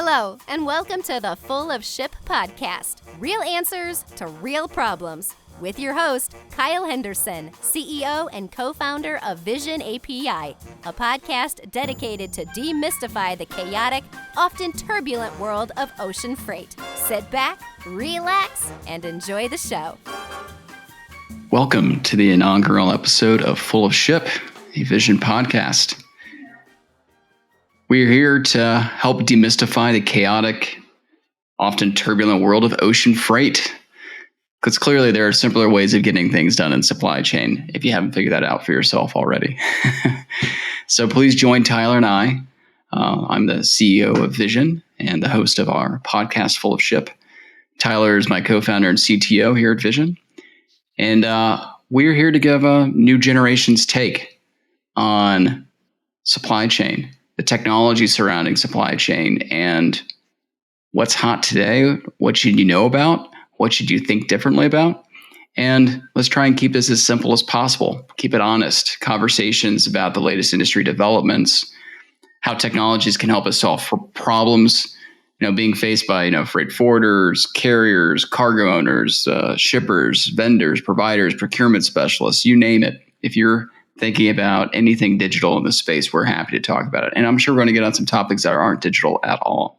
Hello, and welcome to the Full of Ship podcast, real answers to real problems, with your host, Kyle Henderson, CEO and co-founder of VIZION API, a podcast dedicated to demystify the chaotic, often turbulent world of ocean freight. Sit back, relax, and enjoy the show. Welcome to the inaugural episode of Full of Ship, a VIZION podcast. We're here to help demystify the chaotic, often turbulent world of ocean freight. Because clearly there are simpler ways of getting things done in supply chain, if you haven't figured that out for yourself already. So please join Tyler and I. I'm the CEO of VIZION and the host of our podcast, Full of Ship. Tyler is my co-founder and CTO here at VIZION. And we're here to give a new generation's take on supply chain, the technology surrounding supply chain, and what's hot today. What should you know about? What should you think differently about? And let's try and keep this as simple as possible. Keep it honest. Conversations about the latest industry developments, how technologies can help us solve for problems, being faced by, freight forwarders, carriers, cargo owners, shippers, vendors, providers, procurement specialists, you name it. If you're thinking about anything digital in this space, we're happy to talk about it. And I'm sure we're going to get on some topics that aren't digital at all,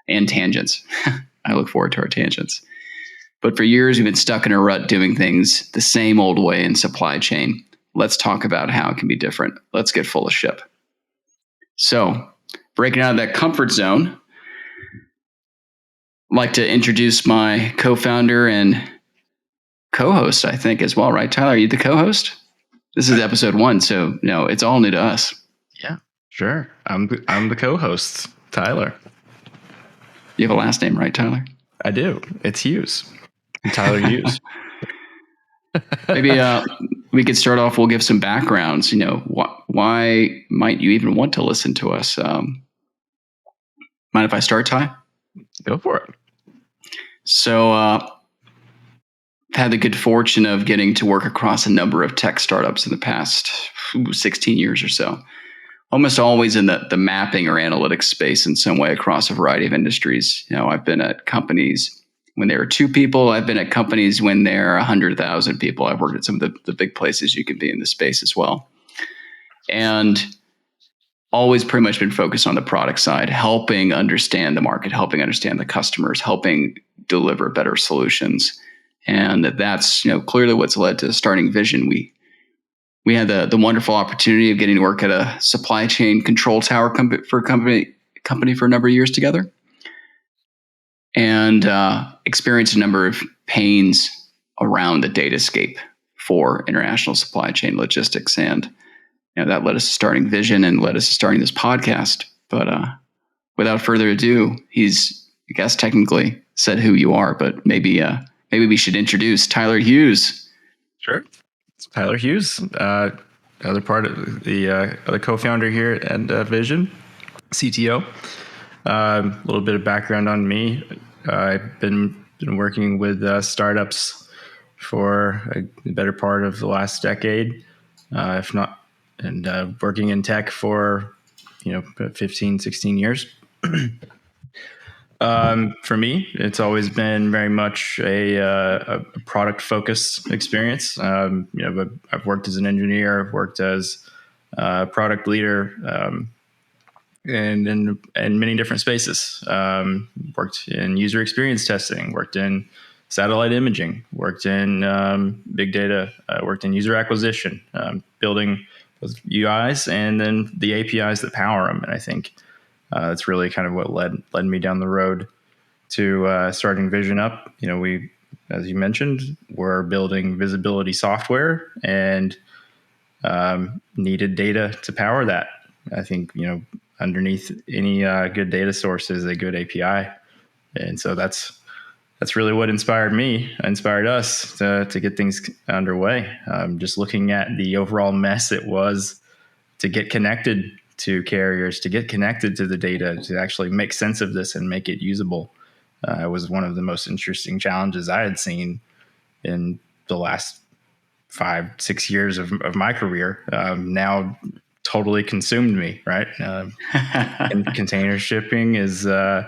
and tangents. I look forward to our tangents. But for years, we've been stuck in a rut doing things the same old way in supply chain. Let's talk about how it can be different. Let's get full of ship. So, breaking out of that comfort zone, I'd like to introduce my co-founder and co-host, I think, as well, right? Tyler, are you the co-host? This is episode 1, so it's all new to us. Yeah, sure. I'm the co-host, Tyler. You have a last name, right, Tyler? I do. It's Hughes. Tyler Hughes. Maybe we could start off. We'll give some backgrounds. Why might you even want to listen to us? Mind if I start, Ty? Go for it. So, had the good fortune of getting to work across a number of tech startups in the past 16 years or so. Almost always in the mapping or analytics space in some way across a variety of industries. I've been at companies when there are 2 people. I've been at companies when there are 100,000 people. I've worked at some of the big places you can be in this space as well. And always pretty much been focused on the product side, helping understand the market, helping understand the customers, helping deliver better solutions. And that's clearly what's led to starting VIZION. We had the wonderful opportunity of getting to work at a supply chain control tower company for a number of years together, and experienced a number of pains around the datascape for international supply chain logistics. And that led us to starting VIZION and led us to starting this podcast. But without further ado, he's, I guess, technically said who you are, but maybe we should introduce Tyler Hughes. Sure. It's Tyler Hughes, other part of the other co-founder here at VIZION, CTO. A little bit of background on me. I've been working with startups for a better part of the last decade, if not, and working in tech for 15, 16 years. For me, it's always been very much a product-focused experience. I've worked as an engineer, I've worked as a product leader, and in many different spaces. Worked in user experience testing, worked in satellite imaging, worked in big data, worked in user acquisition, building those UIs and then the APIs that power them. And I think that's really kind of what led me down the road to starting VIZION up. We, as you mentioned, were building visibility software and needed data to power that. I think underneath any good data source is a good API, and so that's really what inspired us to get things underway. Just looking at the overall mess it was to get connected to carriers, to get connected to the data, to actually make sense of this and make it usable. Was one of the most interesting challenges I had seen in the last 5-6 years of my career. Now totally consumed me, right? And container shipping is, and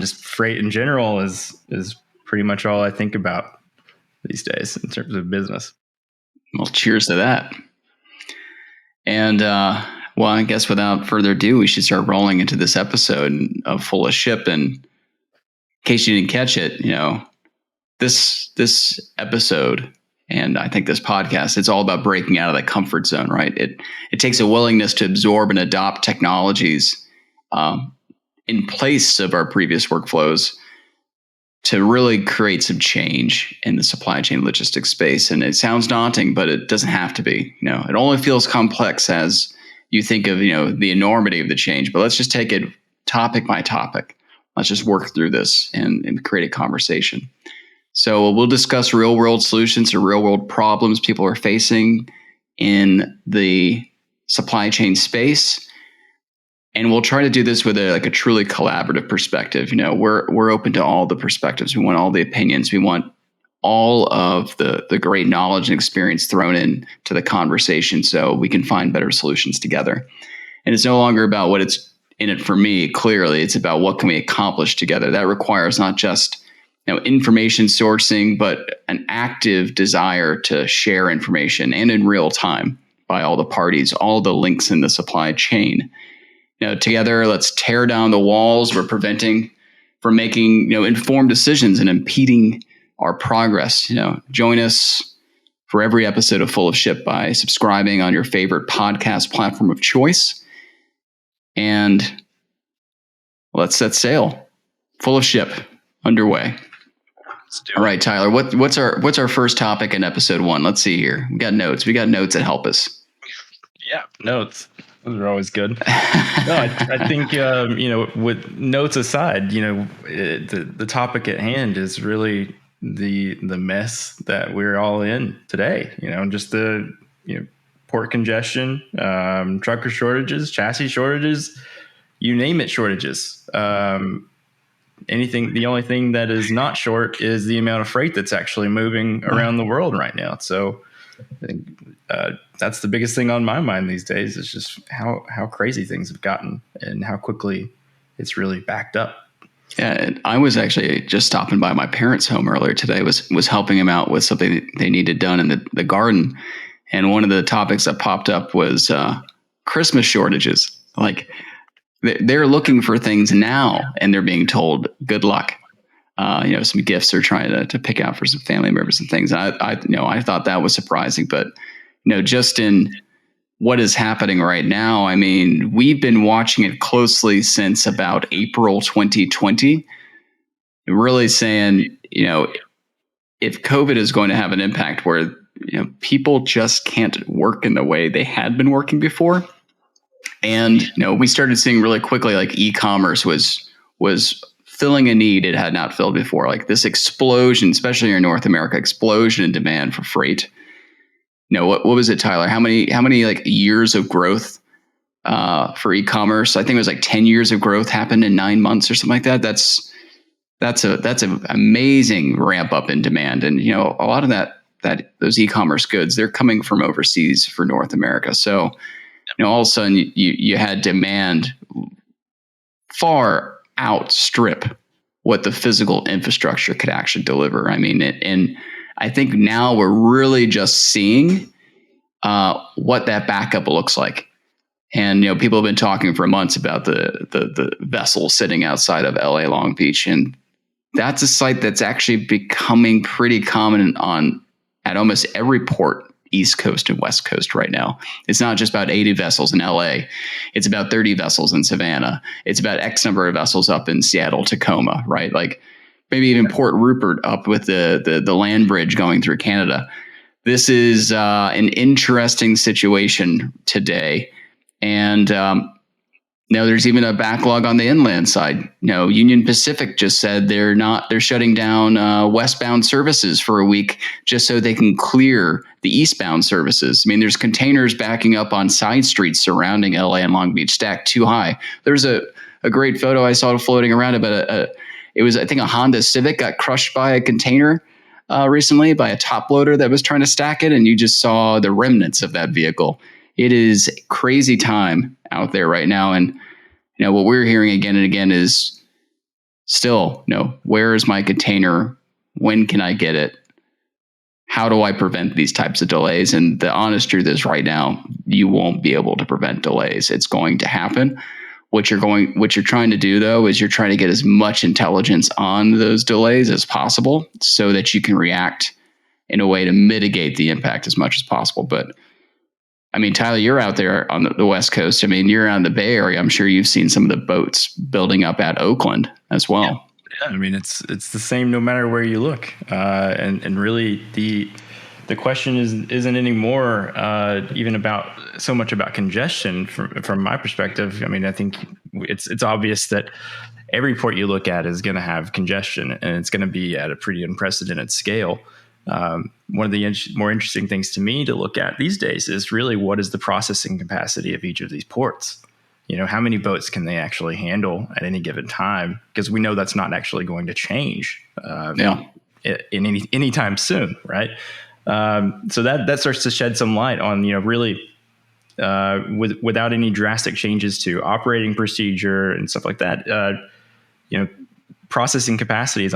just freight in general is pretty much all I think about these days in terms of business. Well, cheers to that. And well, I guess without further ado, we should start rolling into this episode of Full of Ship. And in case you didn't catch it, this episode, and I think this podcast, it's all about breaking out of that comfort zone, right? It takes a willingness to absorb and adopt technologies in place of our previous workflows to really create some change in the supply chain logistics space. And it sounds daunting, but it doesn't have to be. It only feels complex as you think of, the enormity of the change. But let's just take it topic by topic. Let's just work through this and create a conversation. So we'll discuss real world solutions to real world problems people are facing in the supply chain space. And we'll try to do this with a truly collaborative perspective. We're open to all the perspectives. We want all the opinions. We want all of the great knowledge and experience thrown in to the conversation so we can find better solutions together. And it's no longer about what it's in it for me. Clearly, it's about what can we accomplish together. That requires not just information sourcing, but an active desire to share information and in real time by all the parties, all the links in the supply chain. Together, let's tear down the walls we're preventing from making informed decisions and impeding our progress. Join us for every episode of Full of Ship by subscribing on your favorite podcast platform of choice. And let's set sail. Full of Ship underway. All right, Tyler, what's our first topic in episode 1? Let's see here. We got notes that help us. Yeah, notes. Those are always good. No, I think, with notes aside, the topic at hand is really the mess that we're all in today. Just the port congestion, trucker shortages, chassis shortages, you name it, shortages. The only thing that is not short is the amount of freight that's actually moving around the world right now. So I think that's the biggest thing on my mind these days is just how crazy things have gotten and how quickly it's really backed up. Yeah, and I was actually just stopping by my parents' home earlier today, was helping them out with something they needed done in the garden. And one of the topics that popped up was Christmas shortages. Like they're looking for things now and they're being told, good luck. Some gifts they're trying to pick out for some family members and things. I thought that was surprising, but just in what is happening right now, I mean, we've been watching it closely since about April 2020, really saying, if COVID is going to have an impact where, people just can't work in the way they had been working before. And, we started seeing really quickly, like e-commerce was filling a need it had not filled before. Like this explosion, especially in North America, explosion in demand for freight. What was it, Tyler? How many like years of growth for e-commerce? I think it was like 10 years of growth happened in 9 months or something like that. That's an amazing ramp up in demand. And a lot of those e-commerce goods, they're coming from overseas for North America. So all of a sudden you had demand far outstrip what the physical infrastructure could actually deliver. I mean, and I think now we're really just seeing what that backup looks like. And people have been talking for months about the vessel sitting outside of LA Long Beach, and that's a site that's actually becoming pretty common at almost every port, East Coast and West Coast right now. It's not just about 80 vessels in LA. It's about 30 vessels in Savannah. It's about X number of vessels up in Seattle, Tacoma, right? Like maybe even Port Rupert up with the land bridge going through Canada. This is an interesting situation today. And there's even a backlog on the inland side. Union Pacific just said they're shutting down westbound services for a week just so they can clear the eastbound services. I mean, there's containers backing up on side streets surrounding LA and Long Beach, stacked too high. There's a great photo I saw floating around about it was, I think, a Honda Civic got crushed by a container recently by a top loader that was trying to stack it, and you just saw the remnants of that vehicle. it is a crazy time out there right now. And, what we're hearing again and again is still, where is my container? When can I get it? How do I prevent these types of delays? And the honest truth is right now, you won't be able to prevent delays. It's going to happen. What you're trying to do though, is you're trying to get as much intelligence on those delays as possible so that you can react in a way to mitigate the impact as much as possible. But I mean, Tyler, you're out there on the West Coast. I mean, you're around the Bay Area. I'm sure you've seen some of the boats building up at Oakland as well. Yeah, I mean, it's the same no matter where you look. And really the question isn't anymore even so much about congestion from my perspective. I mean, I think it's obvious that every port you look at is going to have congestion, and it's going to be at a pretty unprecedented scale. One of the more interesting things to me to look at these days is really what is the processing capacity of each of these ports. How many boats can they actually handle at any given time? Because we know that's not actually going to change in any time soon, right? So that starts to shed some light on, really without any drastic changes to operating procedure and stuff like that. Processing capacity is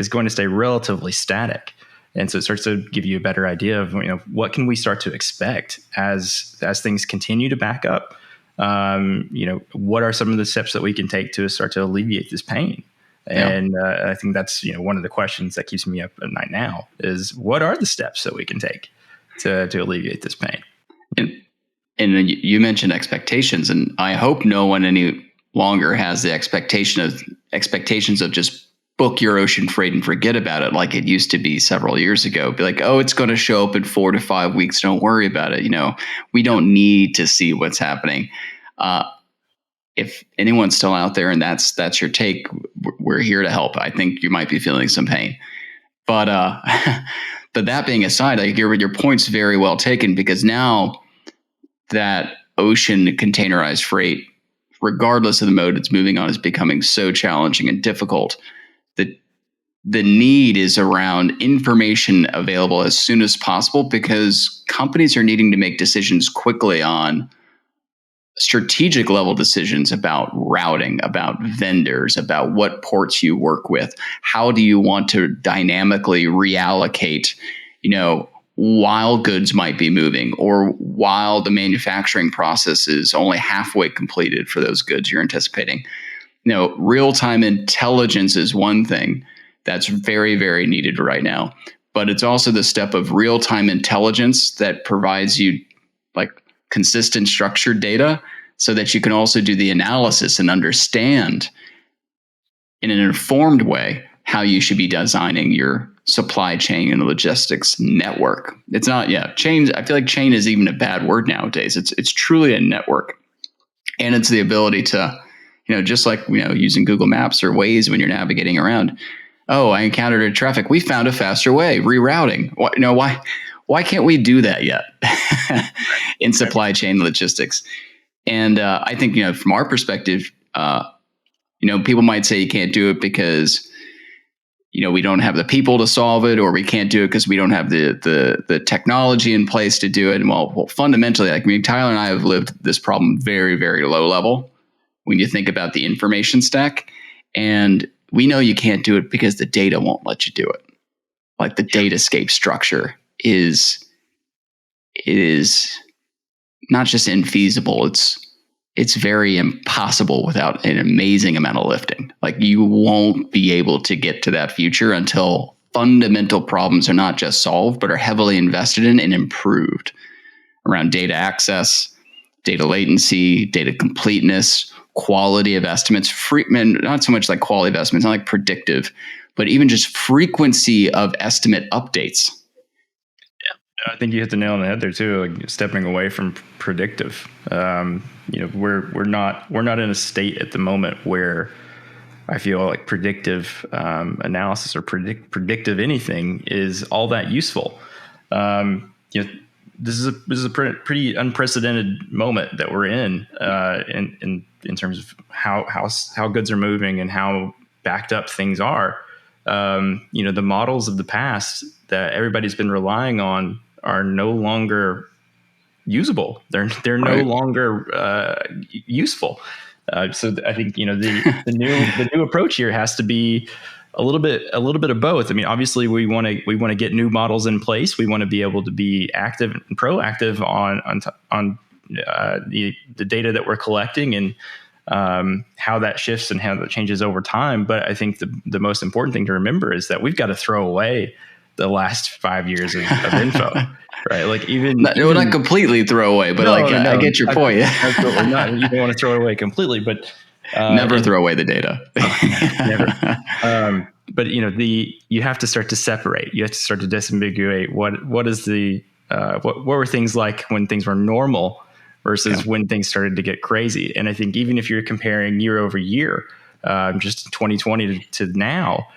going to stay relatively static. And so it starts to give you a better idea of, what can we start to expect as things continue to back up? What are some of the steps that we can take to start to alleviate this pain? And I think that's, one of the questions that keeps me up at night now is what are the steps that we can take to alleviate this pain? And then you mentioned expectations, and I hope no one any longer has the expectations of just book your ocean freight and forget about it like it used to be several years ago. Be like, oh, it's going to show up in 4 to 5 weeks. Don't worry about it. We don't need to see what's happening. If anyone's still out there and that's your take, we're here to help. I think you might be feeling some pain, but that being aside, your point's very well taken, because now that ocean containerized freight, regardless of the mode it's moving on, is becoming so challenging and difficult. The need is around information available as soon as possible, because companies are needing to make decisions quickly on strategic level decisions about routing, about vendors, about what ports you work with. How do you want to dynamically reallocate, while goods might be moving, or while the manufacturing process is only halfway completed for those goods you're anticipating. Real-time intelligence is one thing that's very, very needed right now, but it's also the step of real-time intelligence that provides you like consistent structured data so that you can also do the analysis and understand in an informed way how you should be designing your supply chain and logistics network. It's not, chains. I feel like chain is even a bad word nowadays. It's truly a network, and it's the ability to, just like, using Google Maps or Waze when you're navigating around. Oh, I encountered a traffic. We found a faster way, rerouting. Why can't we do that yet in supply chain logistics? And I think, from our perspective, people might say you can't do it because, we don't have the people to solve it, or we can't do it because we don't have the technology in place to do it. And well, fundamentally, Tyler and I have lived this problem very, very low level when you think about the information stack. And we know you can't do it because the data won't let you do it. Like the datascape structure is not just infeasible. It's very impossible without an amazing amount of lifting. Like you won't be able to get to that future until fundamental problems are not just solved, but are heavily invested in and improved around data access, data latency, data completeness, quality of estimates, not so much like quality of estimates, not like predictive, but even just frequency of estimate updates. I think you hit the nail on the head there too. Like stepping away from predictive. We're not in a state at the moment where I feel like predictive analysis or predictive anything is all that useful. This is a pretty unprecedented moment that we're in terms of how goods are moving and how backed up things are. The models of the past that everybody's been relying on are no longer usable. They're no longer useful. So I think the new approach here has to be a little bit of both. I mean, obviously we want to get new models in place. We want to be able to be active and proactive on the data that we're collecting and how that shifts and how that changes over time. But I think the most important thing to remember is that we've got to throw away the last 5 years of info, right? Like not completely throw away, but I get your point. Absolutely not. You don't want to throw it away completely, but never throw away the data. Never. But you have to start to separate. You have to start to disambiguate what is the what were things like when things were normal versus when things started to get crazy. And I think even if you're comparing year over year, just 2020 to now,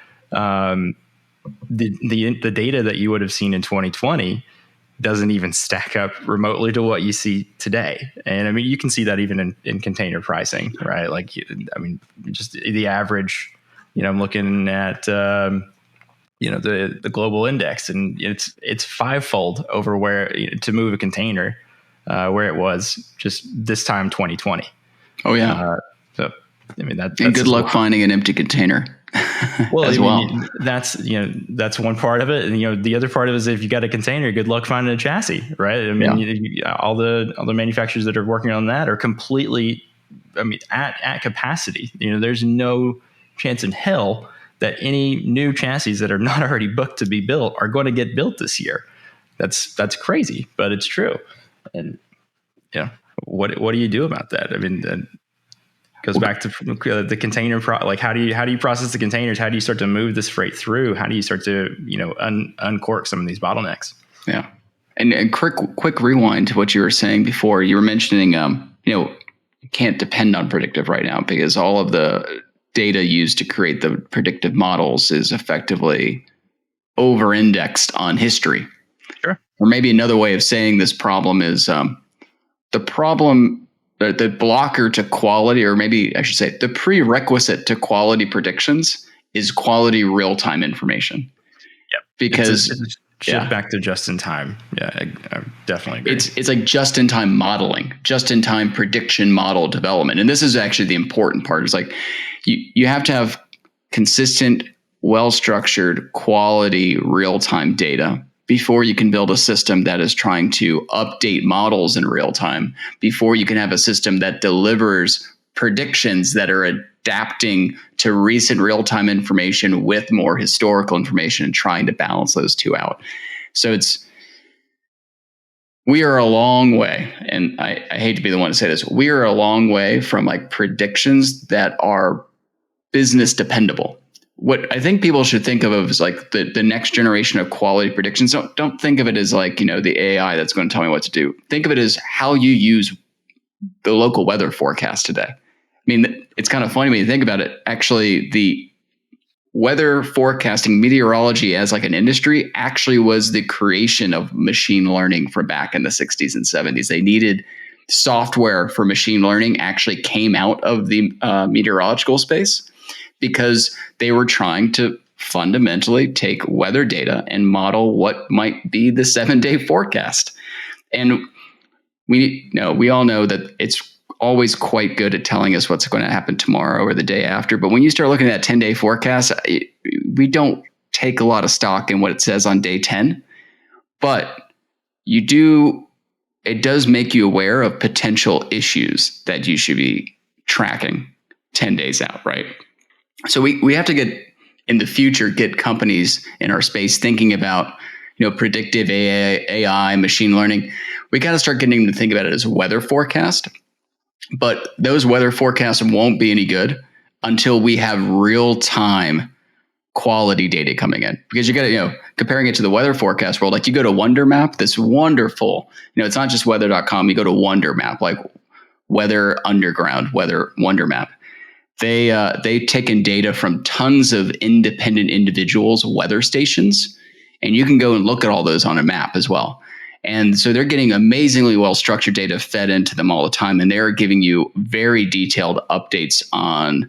the data that you would have seen in 2020 doesn't even stack up remotely to what you see today. And I mean, you can see that even in container pricing, right? Like, I mean, just the average, I'm looking at, the global index, and it's fivefold over where to move a container, where it was just this time, 2020. Oh yeah. So, I mean, that's good luck finding an empty container. Well, that's one part of it, and the other part of it is if you got a container, good luck finding a chassis, right? I mean, all the manufacturers that are working on that are completely, at capacity. There's no chance in hell that any new chassis that are not already booked to be built are going to get built this year. That's crazy, but it's true. And what do you do about that? I mean, goes back to the container, like how do you process the containers? How do you start to move this freight through? How do you start to, uncork some of these bottlenecks? Yeah. And quick rewind to what you were saying before. You were mentioning, you can't depend on predictive right now because all of the data used to create the predictive models is effectively over-indexed on history. Sure. Or maybe another way of saying this problem is the problem. The blocker to quality, or maybe I should say the prerequisite to quality predictions is quality real-time information. Yep. Because it's a shift back to just-in-time. Yeah, I definitely agree. It's like just-in-time modeling, just-in-time prediction model development. And this is actually the important part. It's like you have to have consistent, well-structured, quality real-time data before you can build a system that is trying to update models in real time, before you can have a system that delivers predictions that are adapting to recent real-time information with more historical information and trying to balance those two out. So we are a long way, and I hate to be the one to say this, we are a long way from like predictions that are business dependable. What I think people should think of as like the next generation of quality predictions. Don't think of it as like, the AI that's going to tell me what to do. Think of it as how you use the local weather forecast today. I mean, it's kind of funny when you think about it. Actually, the weather forecasting, meteorology as like an industry actually was the creation of machine learning from back in the 60s and 70s. They needed software for machine learning actually came out of the meteorological space, because they were trying to fundamentally take weather data and model what might be the 7-day forecast. And we all know that it's always quite good at telling us what's going to happen tomorrow or the day after. But when you start looking at that 10-day forecast, we don't take a lot of stock in what it says on day 10. But it does make you aware of potential issues that you should be tracking 10 days out, right? So we have to get companies in our space thinking about, predictive AI, machine learning. We got to start getting them to think about it as a weather forecast. But those weather forecasts won't be any good until we have real-time quality data coming in. Because you got to, comparing it to the weather forecast world, like you go to Wonder Map, this wonderful, it's not just weather.com, you go to Wonder Map, like Weather Underground, Weather Wonder Map. They've taken data from tons of independent individuals' weather stations, and you can go and look at all those on a map as well. And so they're getting amazingly well-structured data fed into them all the time, and they're giving you very detailed updates on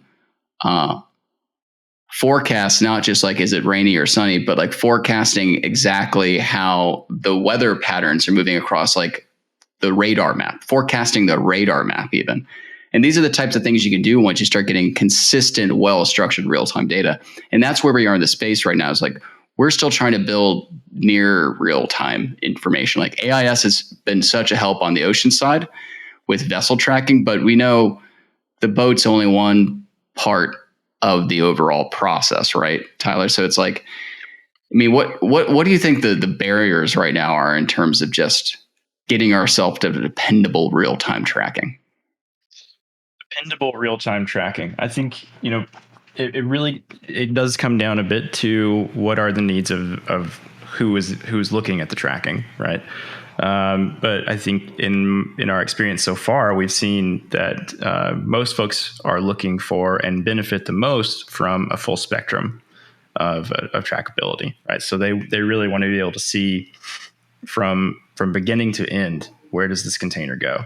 forecasts, not just like, is it rainy or sunny, but like forecasting exactly how the weather patterns are moving across like the radar map, forecasting the radar map even. And these are the types of things you can do once you start getting consistent, well-structured real-time data. And that's where we are in the space right now. It's like we're still trying to build near real-time information. Like AIS has been such a help on the ocean side with vessel tracking, but we know the boat's only one part of the overall process, right, Tyler? So it's like, I mean, what do you think the barriers right now are in terms of just getting ourselves to dependable real-time tracking? Dependable real-time tracking. I think, it really does come down a bit to what are the needs of who's looking at the tracking, right? But I think in our experience so far, we've seen that most folks are looking for and benefit the most from a full spectrum of trackability, right? So they really want to be able to see from beginning to end, where does this container go?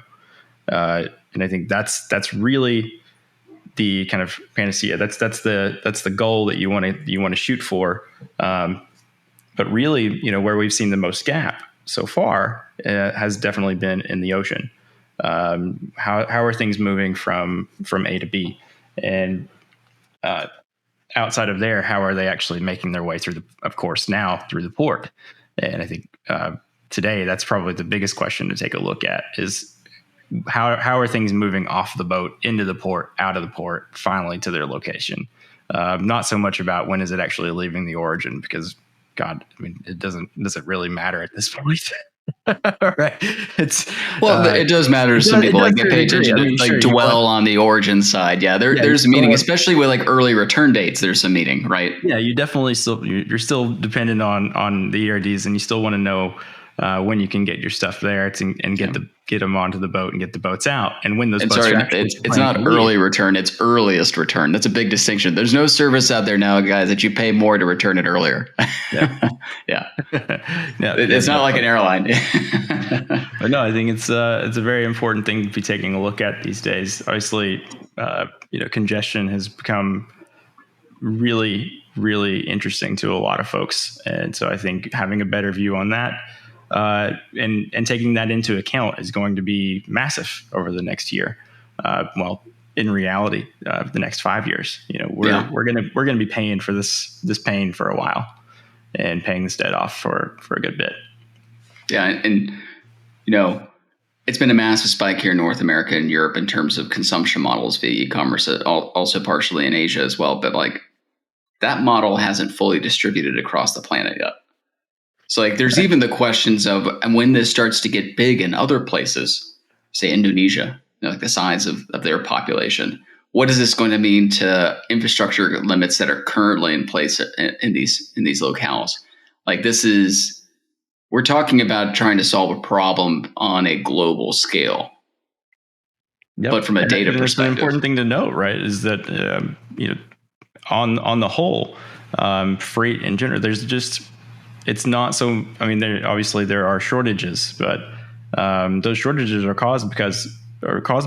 And I think that's really the kind of panacea. That's the goal that you want to shoot for. But really, where we've seen the most gap so far has definitely been in the ocean. How are things moving from A to B, and outside of there, how are they actually making their way through the port? And I think today that's probably the biggest question to take a look at is how are things moving off the boat into the port, out of the port, finally to their location. Not so much about when is it actually leaving the origin, because God, I mean, does it really matter at this point? Right. It does matter to some people. Like they pay attention to dwell on the origin side. Yeah, there's a meaning, especially with like early return dates. There's some meaning, right? Yeah, you definitely you're still dependent on the ERDs, and you still want to know when you can get your stuff there and get them onto the boat and get the boats out. And when those boats are actually it's not early return, it's earliest return. That's a big distinction. There's no service out there now, guys, that you pay more to return it earlier. Yeah. Yeah. It's not like an airline. But no, I think it's a very important thing to be taking a look at these days. Obviously, congestion has become really, really interesting to a lot of folks. And so I think having a better view on that and taking that into account is going to be massive over the next year. In reality, the next 5 years, we're gonna be paying for this pain for a while, and paying this debt off for a good bit. Yeah, and it's been a massive spike here in North America and Europe in terms of consumption models via e-commerce, also partially in Asia as well. But like that model hasn't fully distributed across the planet yet. So like there's even the questions of, and when this starts to get big in other places, say Indonesia, like the size of their population, what is this going to mean to infrastructure limits that are currently in place in these locales? Like we're talking about trying to solve a problem on a global scale. Yep. But from a data perspective, it's an important thing to note, right? Is that on the whole, freight in general, it's not so. I mean, there are shortages, but those shortages are caused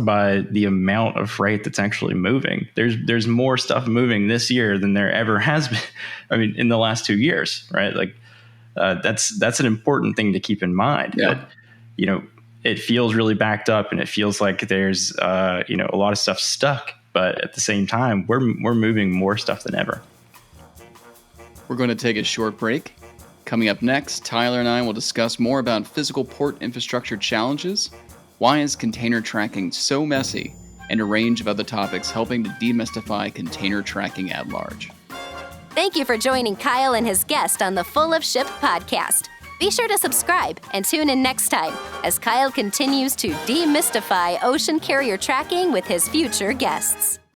by the amount of freight that's actually moving. There's more stuff moving this year than there ever has been. I mean, in the last 2 years, right? Like that's an important thing to keep in mind. Yeah. That, it feels really backed up, and it feels like there's a lot of stuff stuck. But at the same time, we're moving more stuff than ever. We're going to take a short break. Coming up next, Tyler and I will discuss more about physical port infrastructure challenges, why is container tracking so messy, and a range of other topics helping to demystify container tracking at large. Thank you for joining Kyle and his guest on the Full of Ship podcast. Be sure to subscribe and tune in next time as Kyle continues to demystify ocean carrier tracking with his future guests.